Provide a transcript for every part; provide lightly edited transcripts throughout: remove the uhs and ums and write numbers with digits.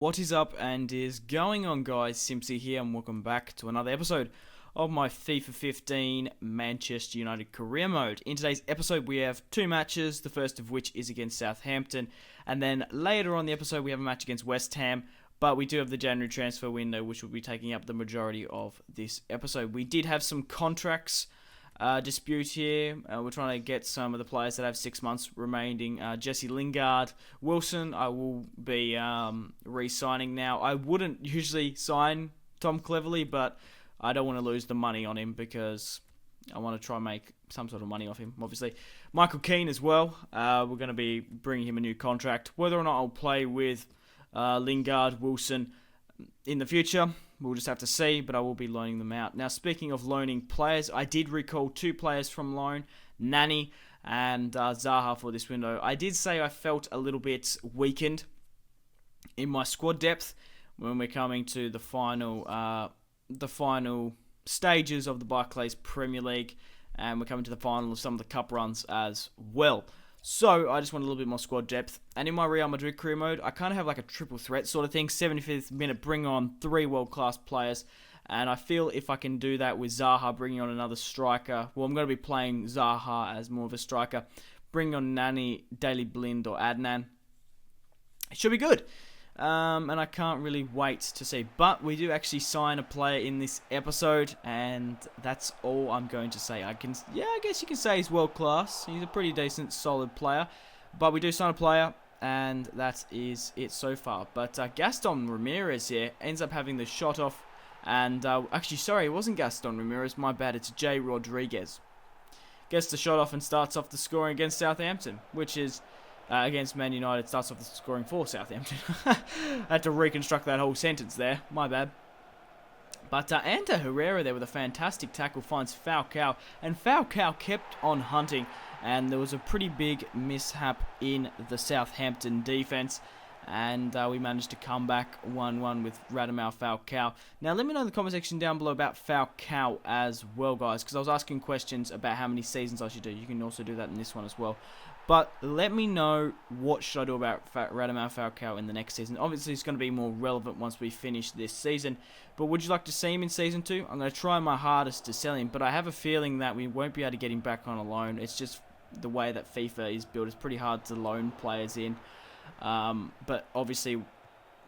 What is up and is going on, guys? Simpzy here and welcome back to another episode of my FIFA 15 Manchester United career mode. In today's episode we have two matches, the first of which is against Southampton, and then later on the episode we have a match against West Ham, but we do have the January transfer window which will be taking up the majority of this episode. We did have some contracts dispute here. We're trying to get some of the players that have 6 months remaining. Jesse Lingard, Wilson, I will be re-signing now. I wouldn't usually sign Tom Cleverley, but I don't want to lose the money on him because I want to try and make some sort of money off him, obviously. Michael Keane as well. We're going to be bringing him a new contract. Whether or not I'll play with Lingard, Wilson in the future, we'll just have to see, but I will be loaning them out. Now, speaking of loaning players, I did recall two players from loan, Nani and Zaha for this window. I did say I felt a little bit weakened in my squad depth when we're coming to the final stages of the Barclays Premier League, and we're coming to the final of some of the cup runs as well. So, I just want a little bit more squad depth. And in my Real Madrid career mode, I kind of have like a triple threat sort of thing. 75th minute, bring on three world-class players. And I feel if I can do that with Zaha, bringing on another striker. Well, I'm going to be playing Zaha as more of a striker. Bring on Nani, Daley Blind or Adnan. It should be good. And I can't really wait to see. But we do actually sign a player in this episode, and that's all I'm going to say. I guess you can say he's world class. He's a pretty decent, solid player. But we do sign a player, and that is it so far. But Gaston Ramirez here ends up having the shot off. And actually, sorry, it wasn't Gaston Ramirez. My bad. It's Jay Rodriguez. Gets the shot off and starts off the scoring against Southampton, which is against Man United, starts off the scoring for Southampton. I had to reconstruct that whole sentence there. My bad. But Ander Herrera there with a fantastic tackle finds Falcao. And Falcao kept on hunting. And there was a pretty big mishap in the Southampton defence. And we managed to come back 1-1 with Radamel Falcao. Now, let me know in the comment section down below about Falcao as well, guys, because I was asking questions about how many seasons I should do. You can also do that in this one as well. But let me know what should I do about Radamel Falcao in the next season. Obviously, it's going to be more relevant once we finish this season. But would you like to see him in Season 2? I'm going to try my hardest to sell him, but I have a feeling that we won't be able to get him back on a loan. It's just the way that FIFA is built. It's pretty hard to loan players in. But obviously,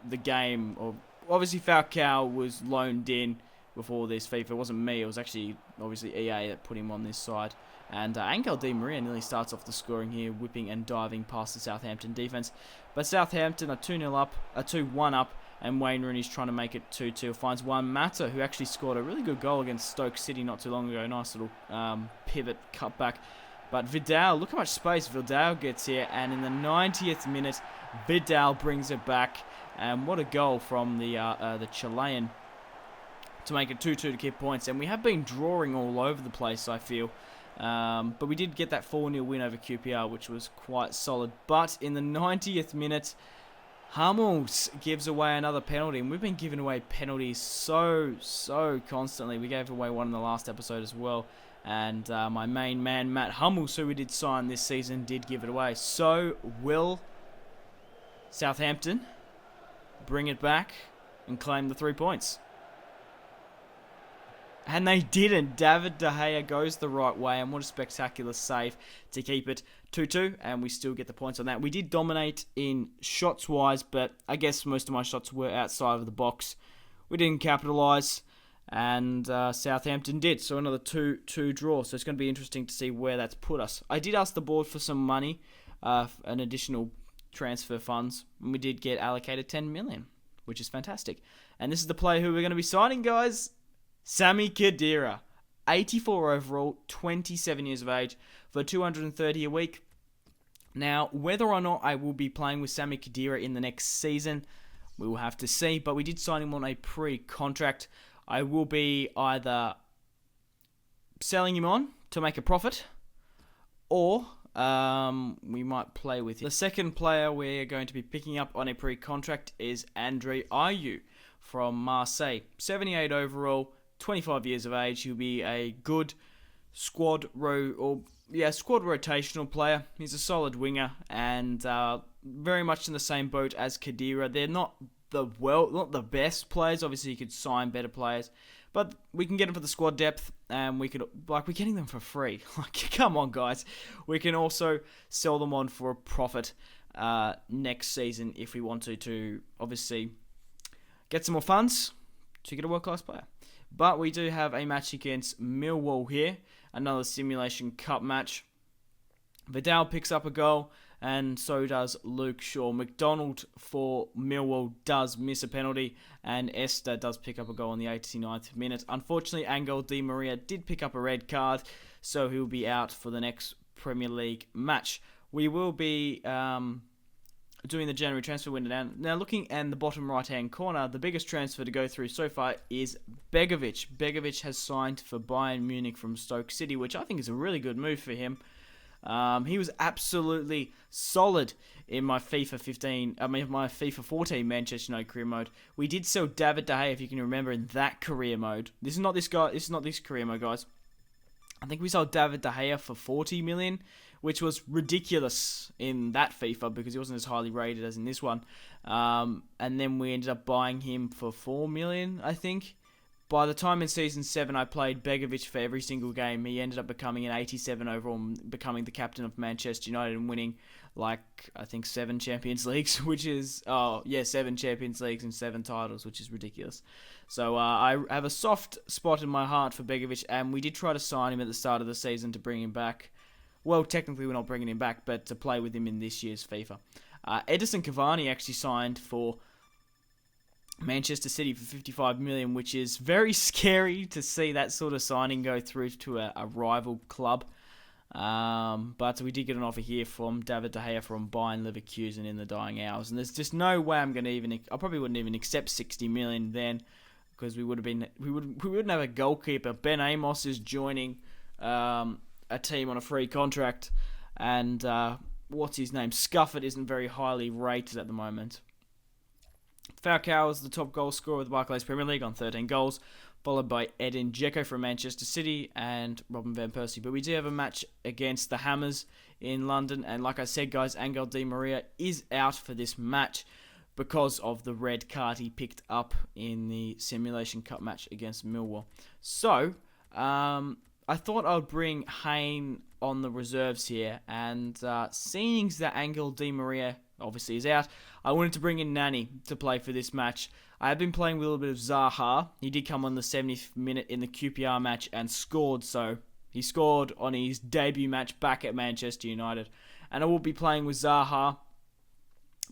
obviously Falcao was loaned in before this FIFA. It wasn't me. It was actually obviously EA that put him on this side. And Angel Di Maria nearly starts off the scoring here, whipping and diving past the Southampton defense. But Southampton are 2-0 up, 2-1 up, and Wayne Rooney's trying to make it 2-2. Finds Juan Mata, who actually scored a really good goal against Stoke City not too long ago. Nice little pivot cutback. But Vidal, look how much space Vidal gets here. And in the 90th minute, Vidal brings it back. And what a goal from the Chilean to make it 2-2 to keep points. And we have been drawing all over the place, I feel. But we did get that 4-0 win over QPR, which was quite solid. But in the 90th minute, Hummels gives away another penalty. And we've been giving away penalties so constantly. We gave away one in the last episode as well. And my main man, Matt Hummels, who we did sign this season, did give it away. So will Southampton bring it back and claim the 3 points? And they didn't. David De Gea goes the right way, and what a spectacular save to keep it 2-2, and we still get the points on that. We did dominate in shots-wise, but I guess most of my shots were outside of the box. We didn't capitalise, and Southampton did, so another 2-2 draw. So it's going to be interesting to see where that's put us. I did ask the board for some money, an additional transfer funds, and we did get allocated 10 million, which is fantastic. And this is the player who we're going to be signing, guys. Sami Khedira, 84 overall, 27 years of age, for 230 a week. Now, whether or not I will be playing with Sami Khedira in the next season, we will have to see. But we did sign him on a pre-contract. I will be either selling him on to make a profit, or we might play with him. The second player we're going to be picking up on a pre-contract is Andre Ayew from Marseille, 78 overall, 25 years of age. He'll be a good squad rotational player. He's a solid winger and very much in the same boat as Khedira. They're not not the best players. Obviously, you could sign better players, but we can get them for the squad depth, and we're getting them for free. Like, come on, guys. We can also sell them on for a profit next season if we want to obviously get some more funds to get a world-class player. But we do have a match against Millwall here, another Simulation Cup match. Vidal picks up a goal, and so does Luke Shaw. McDonald for Millwall does miss a penalty, and Esther does pick up a goal in the 89th minute. Unfortunately, Angel Di Maria did pick up a red card, so he'll be out for the next Premier League match. We will be doing the January transfer window now. Looking in the bottom right-hand corner, the biggest transfer to go through so far is Begovic. Begovic has signed for Bayern Munich from Stoke City, which I think is a really good move for him. He was absolutely solid in my my FIFA 14 Manchester United career mode. We did sell David De Gea, if you can remember, in that career mode. This is not this career mode, guys. I think we sold David De Gea for 40 million, which was ridiculous in that FIFA because he wasn't as highly rated as in this one. And then we ended up buying him for 4 million, I think. By the time in Season 7 I played Begovic for every single game, he ended up becoming an 87 overall and becoming the captain of Manchester United and winning, I think 7 Champions Leagues, 7 Champions Leagues and 7 titles, which is ridiculous. So I have a soft spot in my heart for Begovic, and we did try to sign him at the start of the season to bring him back. Well, technically we're not bringing him back, but to play with him in this year's FIFA. Edison Cavani actually signed for Manchester City for 55 million, which is very scary to see that sort of signing go through to a rival club. But we did get an offer here from David De Gea from Bayern Leverkusen in the dying hours, and there's just no way I probably wouldn't even accept 60 million then, because we wouldn't have a goalkeeper. Ben Amos is joining a team on a free contract, and what's his name? Scufford isn't very highly rated at the moment. Falcao is the top goal scorer with the Barclays Premier League on 13 goals, followed by Edin Dzeko from Manchester City and Robin van Persie. But we do have a match against the Hammers in London, and like I said, guys, Angel Di Maria is out for this match because of the red card he picked up in the Simulation Cup match against Millwall. So, I thought I'd bring Hayne on the reserves here, and seeing that Angel Di Maria obviously is out, I wanted to bring in Nani to play for this match. I have been playing with a little bit of Zaha. He did come on the 70th minute in the QPR match and scored, so he scored on his debut match back at Manchester United. And I will be playing with Zaha,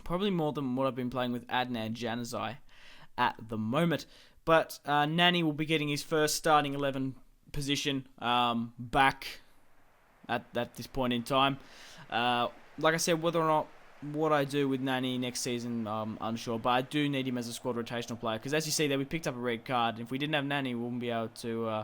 probably more than what I've been playing with Adnan Januzaj at the moment. But Nani will be getting his first starting 11 position back at this point in time. Like I said, whether or not what I do with Nani next season, I'm unsure, but I do need him as a squad rotational player, because as you see there, we picked up a red card, and if we didn't have Nani, we wouldn't be able to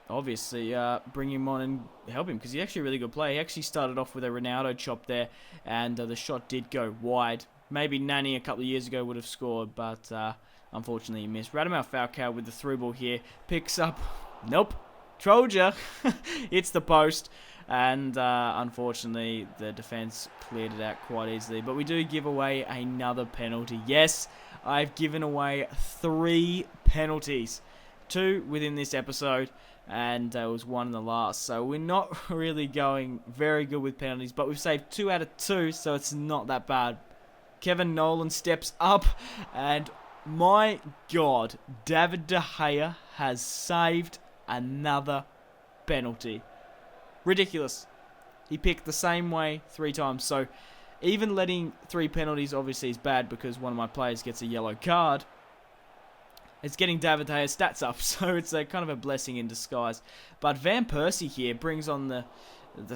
obviously bring him on and help him, because he's actually a really good player. He actually started off with a Ronaldo chop there, and the shot did go wide. Maybe Nani a couple of years ago would have scored, but unfortunately he missed. Radamel Falcao with the through ball here, picks up, nope, Troja, hits the post. And unfortunately, the defence cleared it out quite easily. But we do give away another penalty. Yes, I've given away 3 penalties. 2 within this episode, and there was 1 in the last. So we're not really going very good with penalties, but we've saved 2 out of 2, so it's not that bad. Kevin Nolan steps up, and my God, David De Gea has saved another penalty. Ridiculous. He picked the same way 3 times. So even letting 3 penalties obviously is bad because one of my players gets a yellow card. It's getting David De Gea's stats up. So it's a kind of a blessing in disguise. But Van Persie here brings on the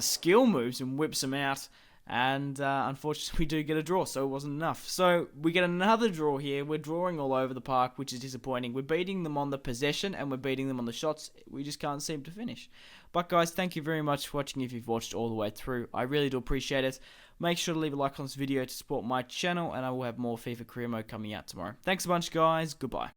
skill moves and whips them out. And unfortunately we do get a draw, so it wasn't enough. So we get another draw here. We're drawing all over the park, which is disappointing. We're beating them on the possession and we're beating them on the shots. We just can't seem to finish. But guys, thank you very much for watching if you've watched all the way through. I really do appreciate it. Make sure to leave a like on this video to support my channel, and I will have more FIFA Career Mode coming out tomorrow. Thanks a bunch, guys. Goodbye.